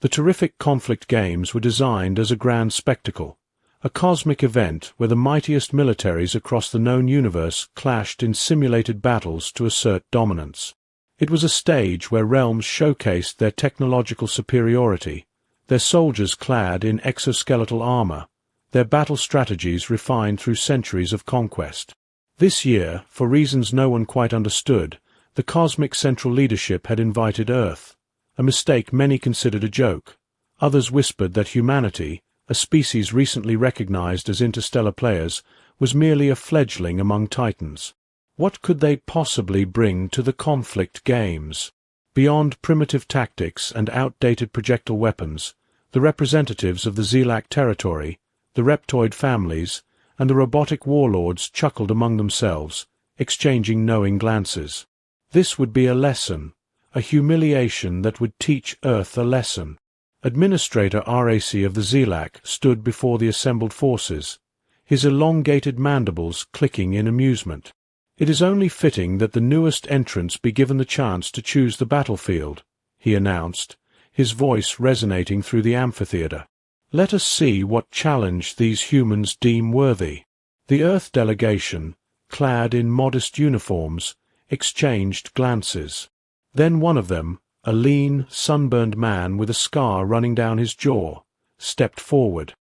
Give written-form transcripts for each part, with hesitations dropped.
The terrific conflict games were designed as a grand spectacle, a cosmic event where the mightiest militaries across the known universe clashed in simulated battles to assert dominance. It was a stage where realms showcased their technological superiority, their soldiers clad in exoskeletal armor, their battle strategies refined through centuries of conquest. This year, for reasons no one quite understood, the cosmic central leadership had invited Earth, a mistake many considered a joke. Others whispered that humanity, a species recently recognized as interstellar players, was merely a fledgling among titans. What could they possibly bring to the conflict games? Beyond primitive tactics and outdated projectile weapons, the representatives of the Zilak territory, the reptoid families, and the robotic warlords chuckled among themselves, exchanging knowing glances. This would be a lesson, a humiliation that would teach Earth a lesson. Administrator RAC of the Zilak stood before the assembled forces, his elongated mandibles clicking in amusement. "It is only fitting that the newest entrants be given the chance to choose the battlefield," he announced, his voice resonating through the amphitheater. "Let us see what challenge these humans deem worthy." The Earth delegation, clad in modest uniforms, exchanged glances. Then one of them, a lean, sunburned man with a scar running down his jaw, stepped forward.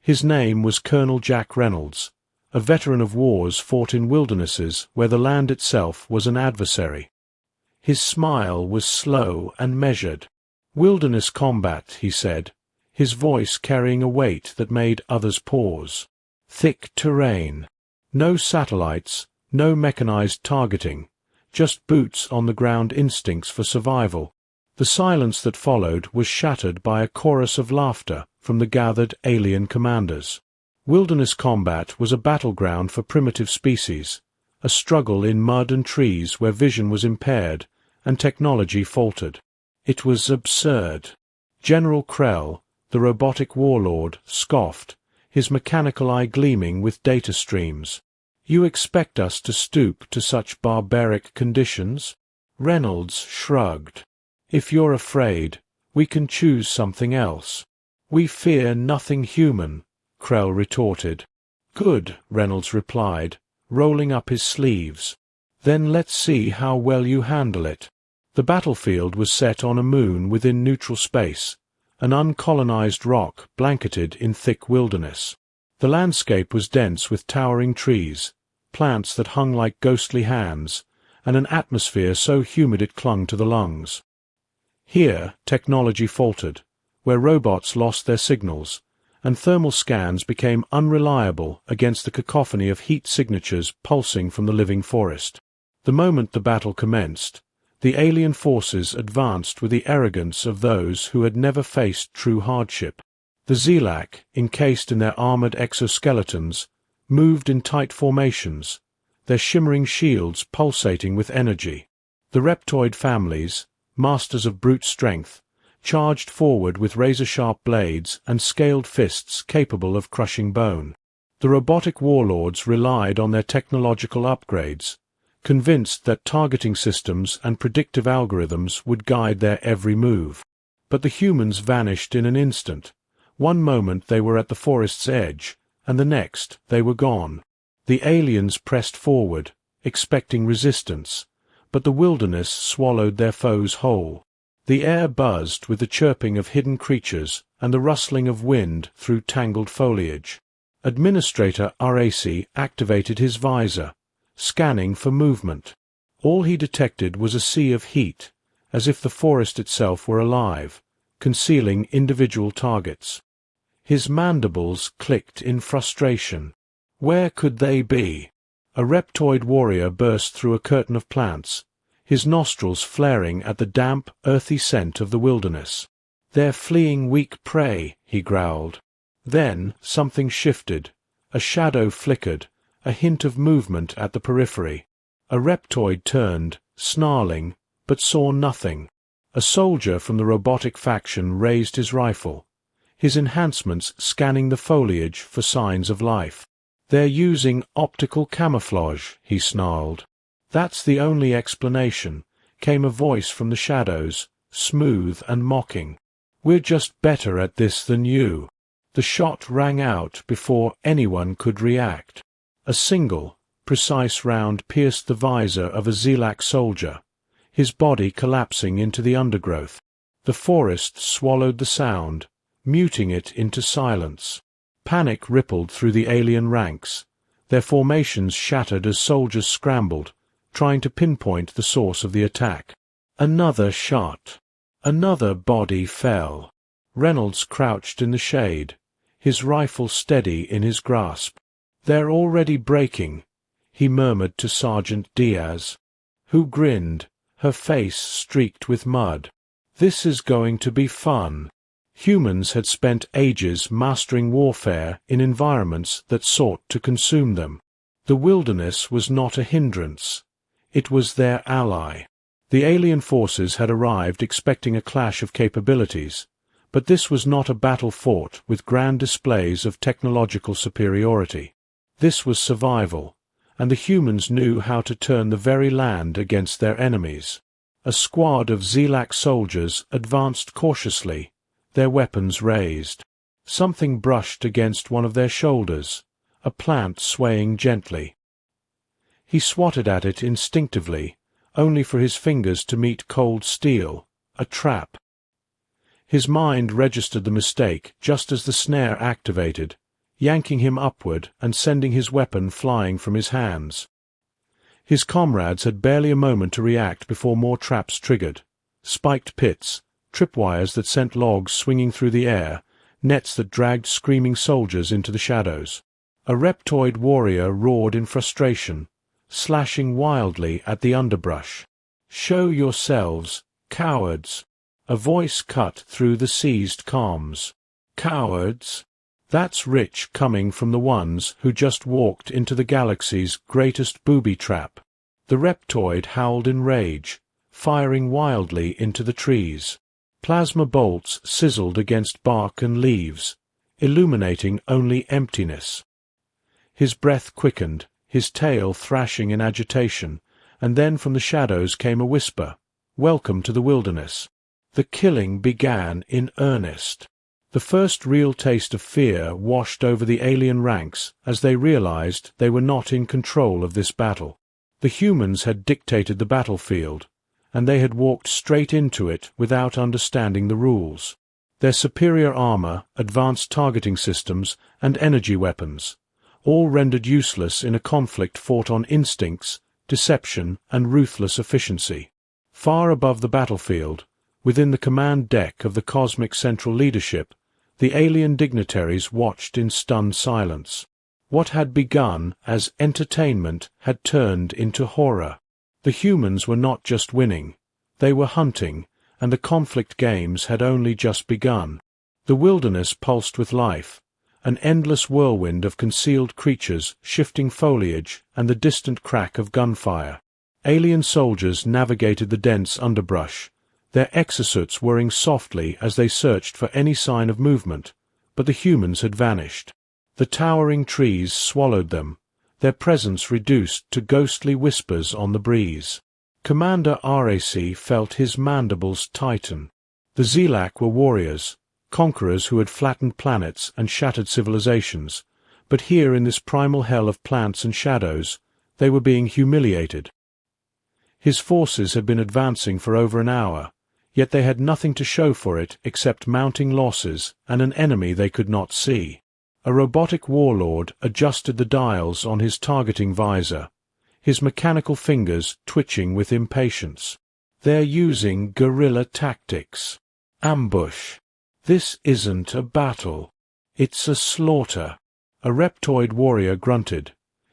His name was Colonel Jack Reynolds, a veteran of wars fought in wildernesses where the land itself was an adversary. His smile was slow and measured. "Wilderness combat," he said, his voice carrying a weight that made others pause. "Thick terrain. No satellites, no mechanized targeting, just boots-on-the-ground instincts for survival." The silence that followed was shattered by a chorus of laughter from the gathered alien commanders. Wilderness combat was a battleground for primitive species, a struggle in mud and trees where vision was impaired and technology faltered. It was absurd. General Krell, the robotic warlord, scoffed, his mechanical eye gleaming with data streams. "You expect us to stoop to such barbaric conditions?" Reynolds shrugged. "If you're afraid, we can choose something else." "We fear nothing human," Krell retorted. "Good," Reynolds replied, rolling up his sleeves. "Then let's see how well you handle it." The battlefield was set on a moon within neutral space, an uncolonized rock blanketed in thick wilderness. The landscape was dense with towering trees, plants that hung like ghostly hands, and an atmosphere so humid it clung to the lungs. Here technology faltered, where robots lost their signals, and thermal scans became unreliable against the cacophony of heat signatures pulsing from the living forest. The moment the battle commenced, the alien forces advanced with the arrogance of those who had never faced true hardship. The Zilak, encased in their armored exoskeletons, moved in tight formations, their shimmering shields pulsating with energy. The reptoid families, masters of brute strength, charged forward with razor-sharp blades and scaled fists capable of crushing bone. The robotic warlords relied on their technological upgrades, convinced that targeting systems and predictive algorithms would guide their every move. But the humans vanished in an instant. One moment they were at the forest's edge, and the next they were gone. The aliens pressed forward, expecting resistance, but the wilderness swallowed their foes whole. The air buzzed with the chirping of hidden creatures and the rustling of wind through tangled foliage. Administrator RAC activated his visor, scanning for movement. All he detected was a sea of heat, as if the forest itself were alive, concealing individual targets. His mandibles clicked in frustration. Where could they be? A reptoid warrior burst through a curtain of plants, his nostrils flaring at the damp, earthy scent of the wilderness. "They're fleeing weak prey," he growled. Then something shifted. A shadow flickered, a hint of movement at the periphery. A reptoid turned, snarling, but saw nothing. A soldier from the robotic faction raised his rifle, his enhancements scanning the foliage for signs of life. "They're using optical camouflage," he snarled. "That's the only explanation," came a voice from the shadows, smooth and mocking. We're just better at this than you." The shot rang out before anyone could react. A single, precise round pierced the visor of a Zilak soldier, his body collapsing into the undergrowth. The forest swallowed the sound, muting it into silence. Panic rippled through the alien ranks. Their formations shattered as soldiers scrambled, trying to pinpoint the source of the attack. Another shot. Another body fell. Reynolds crouched in the shade, his rifle steady in his grasp. "They're already breaking," he murmured to Sergeant Diaz, who grinned, her face streaked with mud. "This is going to be fun." Humans had spent ages mastering warfare in environments that sought to consume them. The wilderness was not a hindrance. It was their ally. The alien forces had arrived expecting a clash of capabilities, but this was not a battle fought with grand displays of technological superiority. This was survival, and the humans knew how to turn the very land against their enemies. A squad of Zilak soldiers advanced cautiously, their weapons raised. Something brushed against one of their shoulders, a plant swaying gently. He swatted at it instinctively, only for his fingers to meet cold steel, a trap. His mind registered the mistake just as the snare activated, yanking him upward and sending his weapon flying from his hands. His comrades had barely a moment to react before more traps triggered. Spiked pits, tripwires that sent logs swinging through the air, nets that dragged screaming soldiers into the shadows. A reptoid warrior roared in frustration, slashing wildly at the underbrush. "Show yourselves, cowards!" A voice cut through the seized comms. "Cowards?" That's rich coming from the ones who just walked into the galaxy's greatest booby trap. The reptoid howled in rage, firing wildly into the trees. Plasma bolts sizzled against bark and leaves, illuminating only emptiness. His breath quickened, his tail thrashing in agitation, and then from the shadows came a whisper, "Welcome to the wilderness." The killing began in earnest. The first real taste of fear washed over the alien ranks as they realized they were not in control of this battle. The humans had dictated the battlefield, and they had walked straight into it without understanding the rules. Their superior armor, advanced targeting systems, and energy weapons, all rendered useless in a conflict fought on instincts, deception, and ruthless efficiency. Far above the battlefield, within the command deck of the cosmic central leadership, the alien dignitaries watched in stunned silence. What had begun as entertainment had turned into horror. The humans were not just winning, they were hunting, and the conflict games had only just begun. The wilderness pulsed with life, an endless whirlwind of concealed creatures, shifting foliage, and the distant crack of gunfire. Alien soldiers navigated the dense underbrush, their exosuits whirring softly as they searched for any sign of movement, but the humans had vanished. The towering trees swallowed them, their presence reduced to ghostly whispers on the breeze. Commander RAC felt his mandibles tighten. The Zilak were warriors, conquerors who had flattened planets and shattered civilizations, but here in this primal hell of plants and shadows, they were being humiliated. His forces had been advancing for over an hour, yet they had nothing to show for it except mounting losses and an enemy they could not see. A robotic warlord adjusted the dials on his targeting visor, his mechanical fingers twitching with impatience. "They're using guerrilla tactics. Ambush. This isn't a battle. It's a slaughter." A reptoid warrior grunted,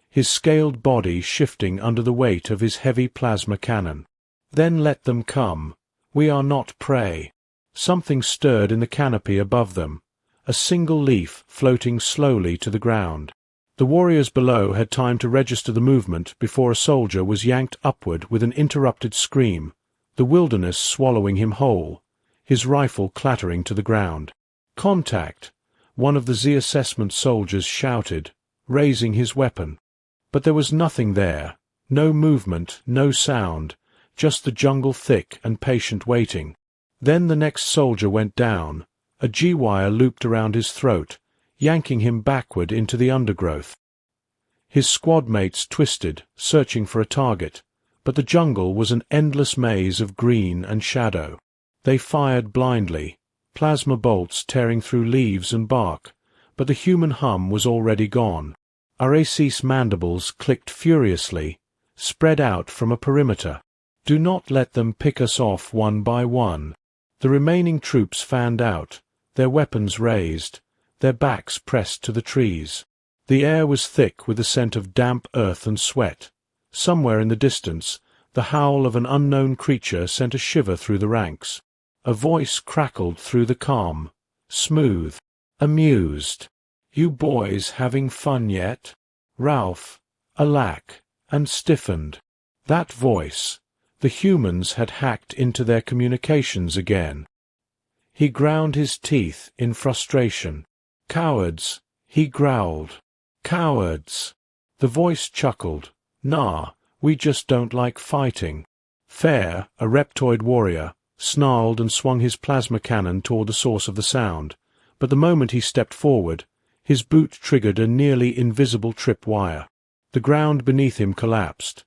his scaled body shifting under the weight of his heavy plasma cannon. "Then let them come. We are not prey." Something stirred in the canopy above them, a single leaf floating slowly to the ground. The warriors below had time to register the movement before a soldier was yanked upward with an interrupted scream, the wilderness swallowing him whole, his rifle clattering to the ground. "Contact!" one of the Z-assessment soldiers shouted, raising his weapon. But there was nothing there, no movement, no sound, just the jungle thick and patient waiting. Then the next soldier went down, A G-wire looped around his throat, yanking him backward into the undergrowth. His squad mates twisted, searching for a target, but the jungle was an endless maze of green and shadow. They fired blindly, plasma bolts tearing through leaves and bark, but the human hum was already gone. Arace's mandibles clicked furiously, spread out from a perimeter. Do not let them pick us off one by one. The remaining troops fanned out, their weapons raised, their backs pressed to the trees. The air was thick with the scent of damp earth and sweat. Somewhere in the distance, the howl of an unknown creature sent a shiver through the ranks. A voice crackled through the calm, smooth, amused. "You boys having fun yet?" Ralph, alack, and stiffened. That voice. The humans had hacked into their communications again. He ground his teeth in frustration. "Cowards," he growled. "Cowards." The voice chuckled. "Nah, we just don't like fighting." Fair, a reptoid warrior, snarled and swung his plasma cannon toward the source of the sound, but the moment he stepped forward, his boot triggered a nearly invisible tripwire. The ground beneath him collapsed.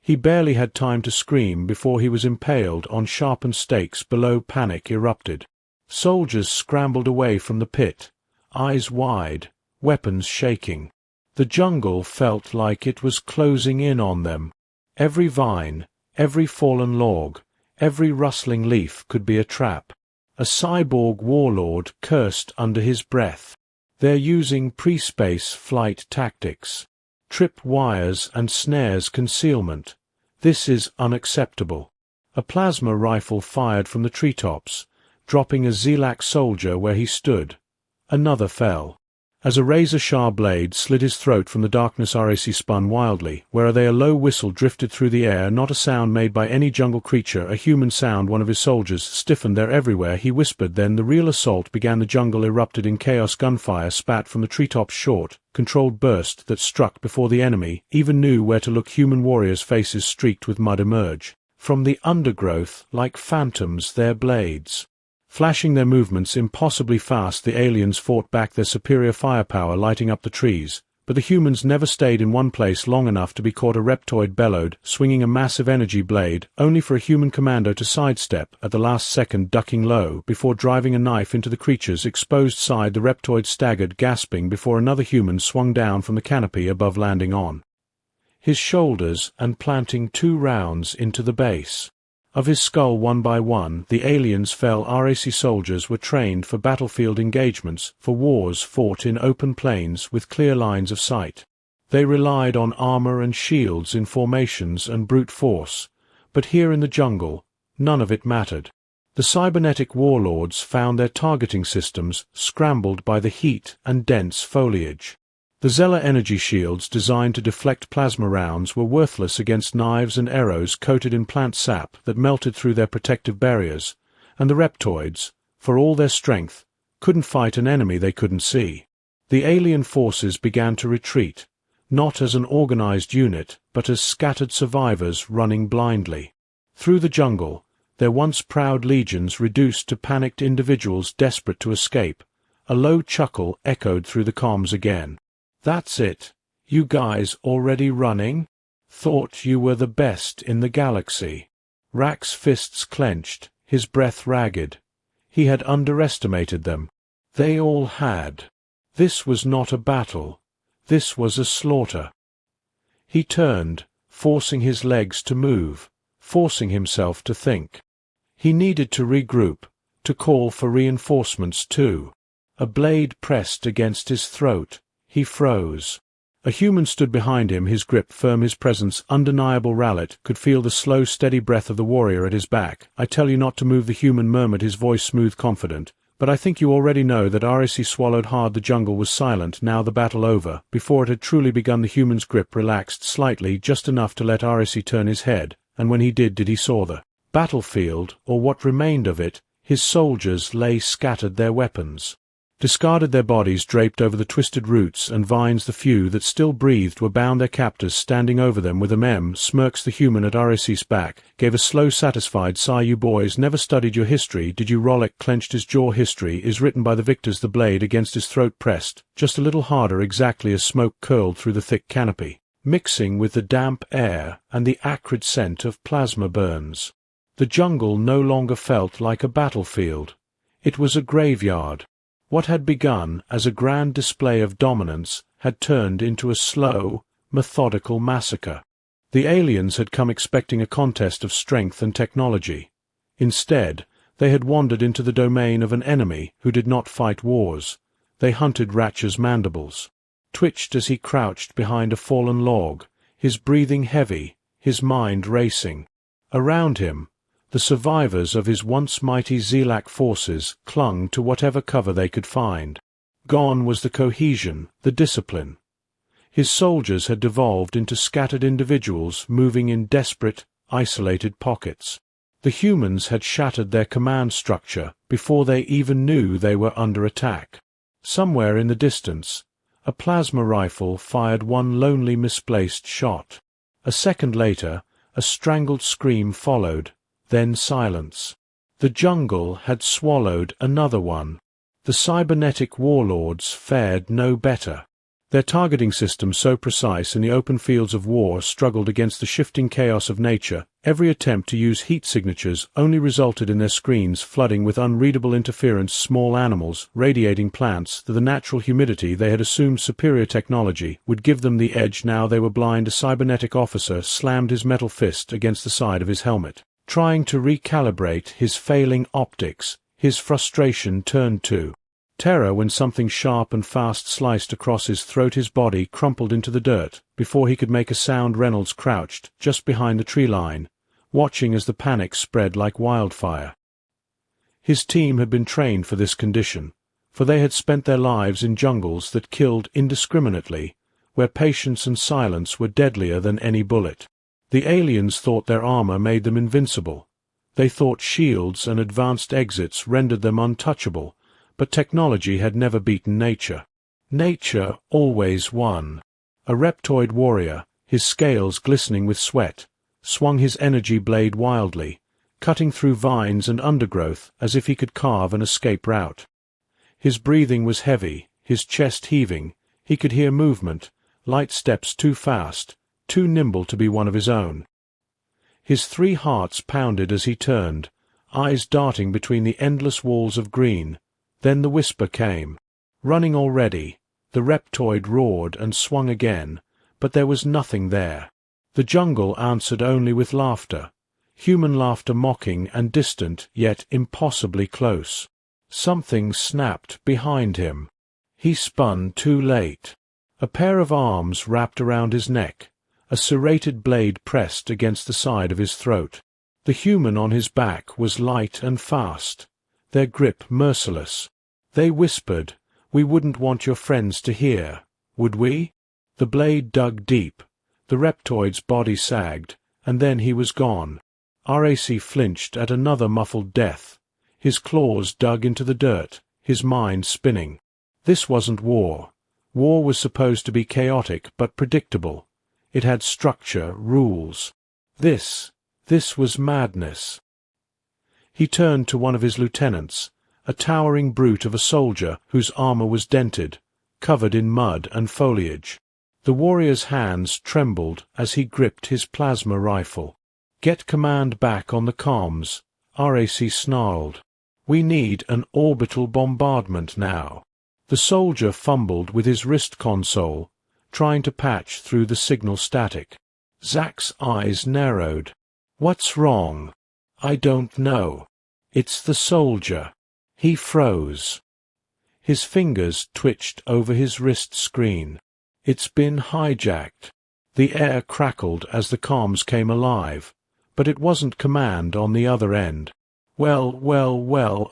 He barely had time to scream before he was impaled on sharpened stakes below. Panic erupted. Soldiers scrambled away from the pit, eyes wide, weapons shaking. The jungle felt like it was closing in on them. Every vine, every fallen log, every rustling leaf could be a trap. A cyborg warlord cursed under his breath. "They're using pre-space flight tactics. Trip wires and snares concealment. This is unacceptable." A plasma rifle fired from the treetops, dropping a Zelak soldier where he stood. Another fell. As a razor-sharp blade slid his throat from the darkness, RAC spun wildly. Where are they? A low whistle drifted through the air, not a sound made by any jungle creature, a human sound. One of his soldiers stiffened. "They're everywhere," he whispered. Then the real assault began. The jungle erupted in chaos. Gunfire spat from the treetops, short, controlled burst that struck before the enemy even knew where to look. Human warriors' faces streaked with mud emerge from the undergrowth like phantoms, their blades flashing, their movements impossibly fast. The aliens fought back, their superior firepower lighting up the trees, but the humans never stayed in one place long enough to be caught. A reptoid bellowed, swinging a massive energy blade, only for a human commando to sidestep at the last second, ducking low before driving a knife into the creature's exposed side. The reptoid staggered, gasping, before another human swung down from the canopy above, landing on his shoulders and planting 2 rounds into the base of his skull. One by one, the aliens fell. RAC soldiers were trained for battlefield engagements, for wars fought in open plains with clear lines of sight. They relied on armor and shields in formations and brute force, but here in the jungle, none of it mattered. The cybernetic warlords found their targeting systems scrambled by the heat and dense foliage. The Zeller energy shields designed to deflect plasma rounds were worthless against knives and arrows coated in plant sap that melted through their protective barriers, and the reptoids, for all their strength, couldn't fight an enemy they couldn't see. The alien forces began to retreat, not as an organized unit, but as scattered survivors running blindly through the jungle, their once proud legions reduced to panicked individuals desperate to escape. A low chuckle echoed through the comms again. "That's it. You guys already running? Thought you were the best in the galaxy." Rack's fists clenched, his breath ragged. He had underestimated them. They all had. This was not a battle. This was a slaughter. He turned, forcing his legs to move, forcing himself to think. He needed to regroup, to call for reinforcements too. A blade pressed against his throat. He froze. A human stood behind him, his grip firm, his presence undeniable. Rallet could feel the slow, steady breath of the warrior at his back. "I tell you not to move," the human murmured, his voice smooth, confident. "But I think you already know that." RAC swallowed hard. The jungle was silent, now the battle over. Before it had truly begun, the human's grip relaxed slightly, just enough to let RAC turn his head, and when he did he saw the battlefield, or what remained of it. His soldiers lay scattered, their weapons discarded their bodies draped over the twisted roots and vines. The few that still breathed were bound, their captors standing over them with smirks the human at RAC's back, gave a slow satisfied sigh. You boys never studied your history, did you? Rollick clenched his jaw. History is written by the victors. The blade against his throat pressed, just a little harder, exactly as smoke curled through the thick canopy, mixing with the damp air and the acrid scent of plasma burns. The jungle no longer felt like a battlefield. It was a graveyard. What had begun as a grand display of dominance had turned into a slow, methodical massacre. The aliens had come expecting a contest of strength and technology. Instead, they had wandered into the domain of an enemy who did not fight wars. They hunted. Ratcher's mandibles twitched as he crouched behind a fallen log, his breathing heavy, his mind racing. Around him, the survivors of his once mighty Zelak forces clung to whatever cover they could find. Gone was the cohesion, the discipline. His soldiers had devolved into scattered individuals moving in desperate, isolated pockets. The humans had shattered their command structure before they even knew they were under attack. Somewhere in the distance, a plasma rifle fired one lonely misplaced shot. A second later, a strangled scream followed, then silence. The jungle had swallowed another one. The cybernetic warlords fared no better. Their targeting system, so precise in the open fields of war, struggled against the shifting chaos of nature. Every attempt to use heat signatures only resulted in their screens flooding with unreadable interference. Small animals, radiating plants, the natural humidity. They had assumed superior technology would give them the edge. Now they were blind. A cybernetic officer slammed his metal fist against the side of his helmet, trying to recalibrate his failing optics. His frustration turned to terror when something sharp and fast sliced across his throat. His body crumpled into the dirt before he could make a sound. Reynolds crouched just behind the tree line, watching as the panic spread like wildfire. His team had been trained for this condition, for they had spent their lives in jungles that killed indiscriminately, where patience and silence were deadlier than any bullet. The aliens thought their armor made them invincible. They thought shields and advanced exits rendered them untouchable, but technology had never beaten nature. Nature always won. A reptoid warrior, his scales glistening with sweat, swung his energy blade wildly, cutting through vines and undergrowth as if he could carve an escape route. His breathing was heavy, his chest heaving. He could hear movement, light steps too fast, too nimble to be one of his own. His 3 hearts pounded as he turned, eyes darting between the endless walls of green. Then the whisper came. Running already. The reptoid roared and swung again, but there was nothing there. The jungle answered only with laughter, human laughter, mocking and distant, yet impossibly close. Something snapped behind him. He spun too late. A pair of arms wrapped around his neck, a serrated blade pressed against the side of his throat. The human on his back was light and fast, their grip merciless. They whispered, "We wouldn't want your friends to hear, would we?" The blade dug deep. The reptoid's body sagged, and then he was gone. RAC flinched at another muffled death. His claws dug into the dirt, his mind spinning. This wasn't war. War was supposed to be chaotic but predictable. It had structure, rules. This was madness. He turned to one of his lieutenants, a towering brute of a soldier whose armor was dented, covered in mud and foliage. The warrior's hands trembled as he gripped his plasma rifle. "Get command back on the comms," RAC snarled. "We need an orbital bombardment now." The soldier fumbled with his wrist console, trying to patch through the signal static. Zach's eyes narrowed. "What's wrong?" "I don't know. It's the soldier." He froze. His fingers twitched over his wrist screen. "It's been hijacked." The air crackled as the comms came alive, but it wasn't command on the other end. Well,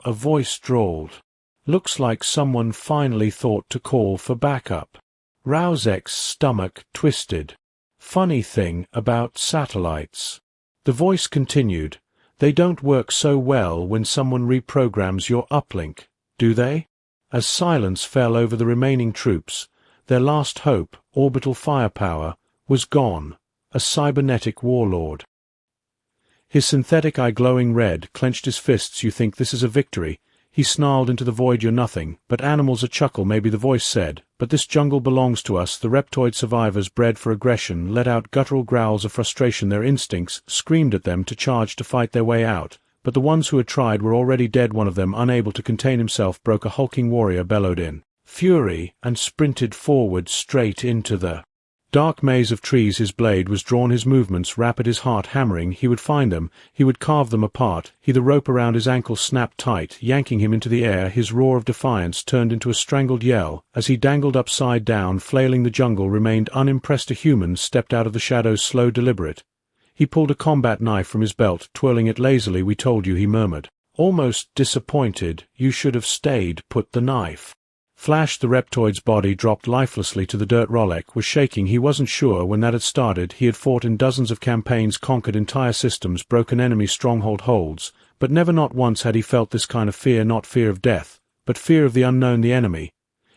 a voice drawled. "Looks like someone finally thought to call for backup." Rauzek's stomach twisted. "Funny thing about satellites." The voice continued, "They don't work so well when someone reprograms your uplink, do they? As silence fell over the remaining troops, their last hope, orbital firepower, was gone, a cybernetic warlord. His synthetic eye glowing red, clenched his fists. You think this is a victory? He snarled into the void. You're nothing but animals. A chuckle, maybe, the voice said. But this jungle belongs to us. The reptoid survivors, bred for aggression, let out guttural growls of frustration. Their instincts screamed at them to charge, to fight their way out. But the ones who had tried were already dead. One of them, unable to contain himself, broke. A hulking warrior bellowed in fury and sprinted forward straight into the dark maze of trees. His blade was drawn, his movements rapid, his heart hammering. He would find them, he would carve them apart. The rope around his ankle snapped tight, yanking him into the air. His roar of defiance turned into a strangled yell as he dangled upside down, flailing. The jungle remained unimpressed. A human stepped out of the shadows, slow, deliberate. He pulled a combat knife from his belt, twirling it lazily. We told you, he murmured, almost disappointed. You should have stayed put. The knife flashed. The reptoid's body dropped lifelessly to the dirt. Rolek was shaking. He wasn't sure when that had started. He had fought in dozens of campaigns, conquered entire systems, broken enemy strongholds, but never, not once, had he felt this kind of fear. Not fear of death, but fear of the unknown, the enemy.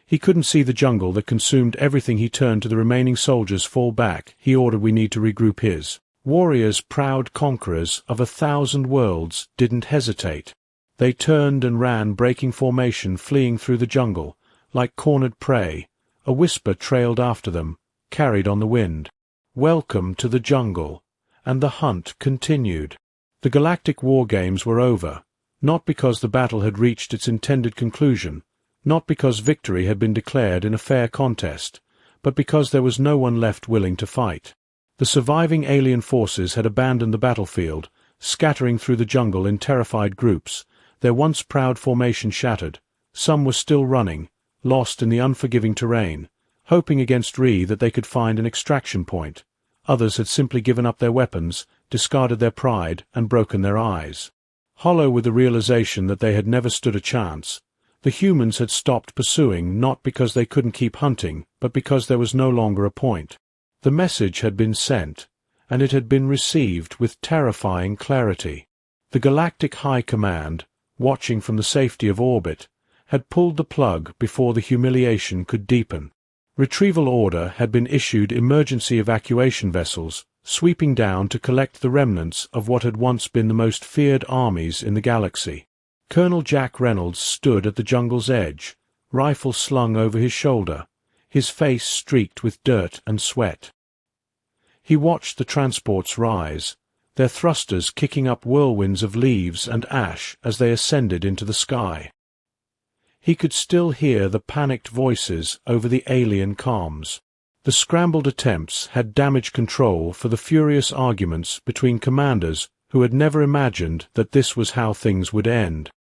He couldn't see the jungle that consumed everything. He turned to the remaining soldiers. Fall back, he ordered. We need to regroup. His warriors, proud conquerors of 1,000 worlds, didn't hesitate. They turned and ran, breaking formation, fleeing through the jungle like cornered prey. A whisper trailed after them, carried on the wind. Welcome to the jungle. And the hunt continued. The galactic war games were over, not because the battle had reached its intended conclusion, not because victory had been declared in a fair contest, but because there was no one left willing to fight. The surviving alien forces had abandoned the battlefield, scattering through the jungle in terrified groups, their once proud formation shattered. Some were still running, lost in the unforgiving terrain, hoping against that they could find an extraction point. Others had simply given up their weapons, discarded their pride, and broken their eyes. Hollow with the realization that they had never stood a chance, the humans had stopped pursuing, not because they couldn't keep hunting, but because there was no longer a point. The message had been sent, and it had been received with terrifying clarity. The Galactic High Command, watching from the safety of orbit, had pulled the plug before the humiliation could deepen. Retrieval order had been issued. Emergency evacuation vessels sweeping down to collect the remnants of what had once been the most feared armies in the galaxy. Colonel Jack Reynolds stood at the jungle's edge, rifle slung over his shoulder, his face streaked with dirt and sweat. He watched the transports rise, their thrusters kicking up whirlwinds of leaves and ash as they ascended into the sky. He could still hear the panicked voices over the alien comms. The scrambled attempts had damaged control for the furious arguments between commanders who had never imagined that this was how things would end.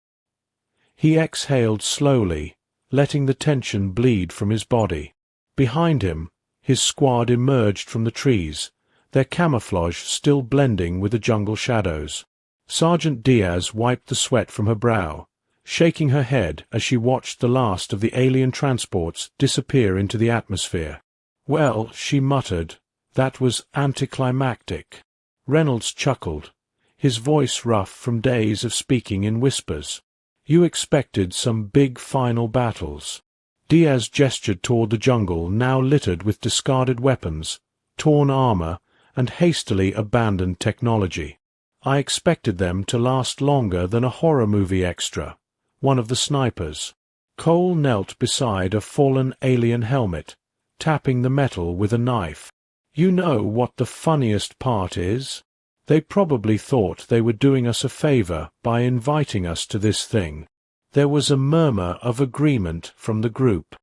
He exhaled slowly, letting the tension bleed from his body. Behind him, his squad emerged from the trees, their camouflage still blending with the jungle shadows. Sergeant Diaz wiped the sweat from her brow, shaking her head as she watched the last of the alien transports disappear into the atmosphere. Well, she muttered, that was anticlimactic. Reynolds chuckled, his voice rough from days of speaking in whispers. You expected some big final battles. Diaz gestured toward the jungle, now littered with discarded weapons, torn armor, and hastily abandoned technology. I expected them to last longer than a horror movie extra. One of the snipers. Cole knelt beside a fallen alien helmet, tapping the metal with a knife. You know what the funniest part is? They probably thought they were doing us a favor by inviting us to this thing. There was a murmur of agreement from the group.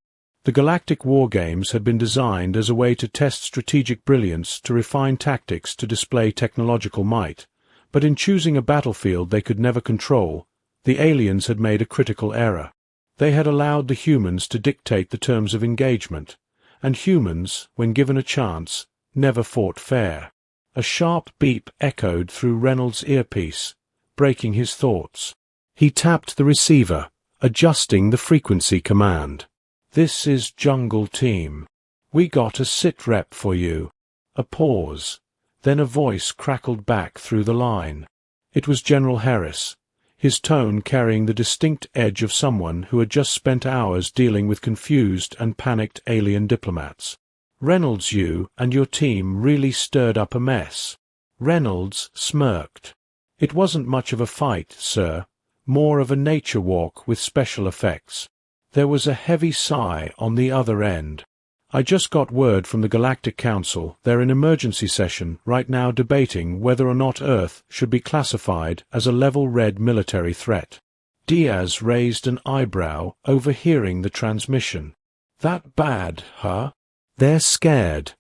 The Galactic War Games had been designed as a way to test strategic brilliance, to refine tactics, to display technological might. But in choosing a battlefield they could never control, the aliens had made a critical error. They had allowed the humans to dictate the terms of engagement, and humans, when given a chance, never fought fair. A sharp beep echoed through Reynolds' earpiece, breaking his thoughts. He tapped the receiver, adjusting the frequency command. This is Jungle Team. We got a sit rep for you. A pause. Then a voice crackled back through the line. It was General Harris. his tone carrying the distinct edge of someone who had just spent hours dealing with confused and panicked alien diplomats. "Reynolds, you and your team really stirred up a mess." Reynolds smirked. "It wasn't much of a fight, sir. More of a nature walk with special effects." There was a heavy sigh on the other end. "I just got word from the Galactic Council. They're in emergency session right now debating whether or not Earth should be classified as a level red military threat." Diaz raised an eyebrow, overhearing the transmission. "That bad, huh?" "They're scared."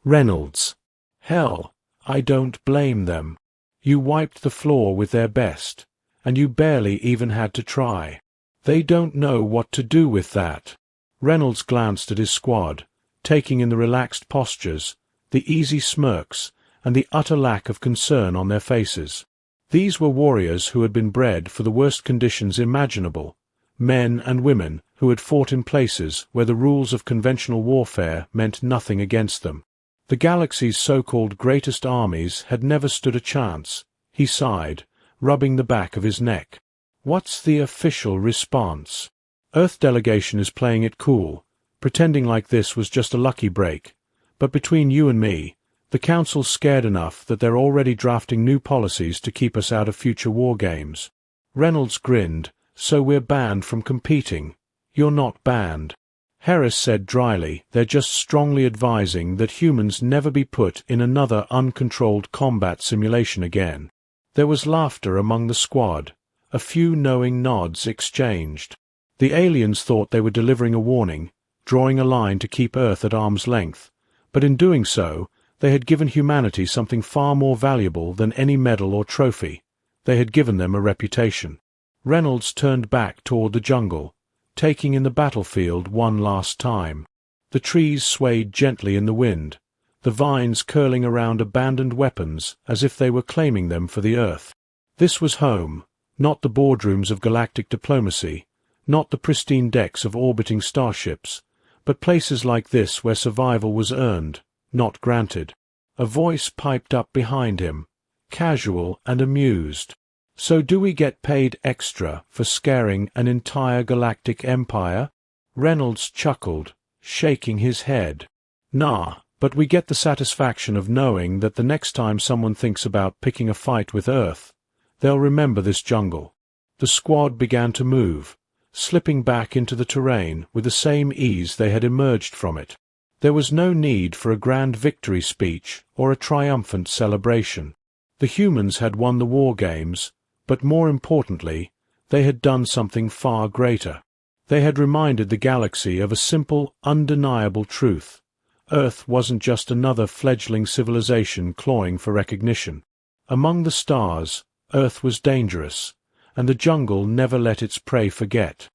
Reynolds: "Hell, I don't blame them. You wiped the floor with their best, and you barely even had to try. They don't know what to do with that." Reynolds glanced at his squad, taking in the relaxed postures, the easy smirks, and the utter lack of concern on their faces. These were warriors who had been bred for the worst conditions imaginable, men and women who had fought in places where the rules of conventional warfare meant nothing against them. The galaxy's so-called greatest armies had never stood a chance. He sighed, rubbing the back of his neck. "What's the official response?" "Earth delegation is playing it cool, pretending like this was just a lucky break. But between you and me, the Council's scared enough that they're already drafting new policies to keep us out of future war games." Reynolds grinned. "So we're banned from competing." "You're not banned." Harris said dryly, "They're just strongly advising that humans never be put in another uncontrolled combat simulation again." There was laughter among the squad. A few knowing nods exchanged. The aliens thought they were delivering a warning, drawing a line to keep Earth at arm's length, but in doing so, they had given humanity something far more valuable than any medal or trophy. They had given them a reputation. Reynolds turned back toward the jungle, taking in the battlefield one last time. The trees swayed gently in the wind, the vines curling around abandoned weapons as if they were claiming them for the Earth. This was home, not the boardrooms of galactic diplomacy, not the pristine decks of orbiting starships, but places like this where survival was earned, not granted. A voice piped up behind him, casual and amused. "So do we get paid extra for scaring an entire galactic empire?" Reynolds chuckled, shaking his head. "Nah, but we get the satisfaction of knowing that the next time someone thinks about picking a fight with Earth, they'll remember this jungle." The squad began to move, slipping back into the terrain with the same ease they had emerged from it. There was no need for a grand victory speech or a triumphant celebration. The humans had won the war games, but more importantly, they had done something far greater. They had reminded the galaxy of a simple, undeniable truth. Earth wasn't just another fledgling civilization clawing for recognition. Among the stars, Earth was dangerous, and the jungle never let its prey forget.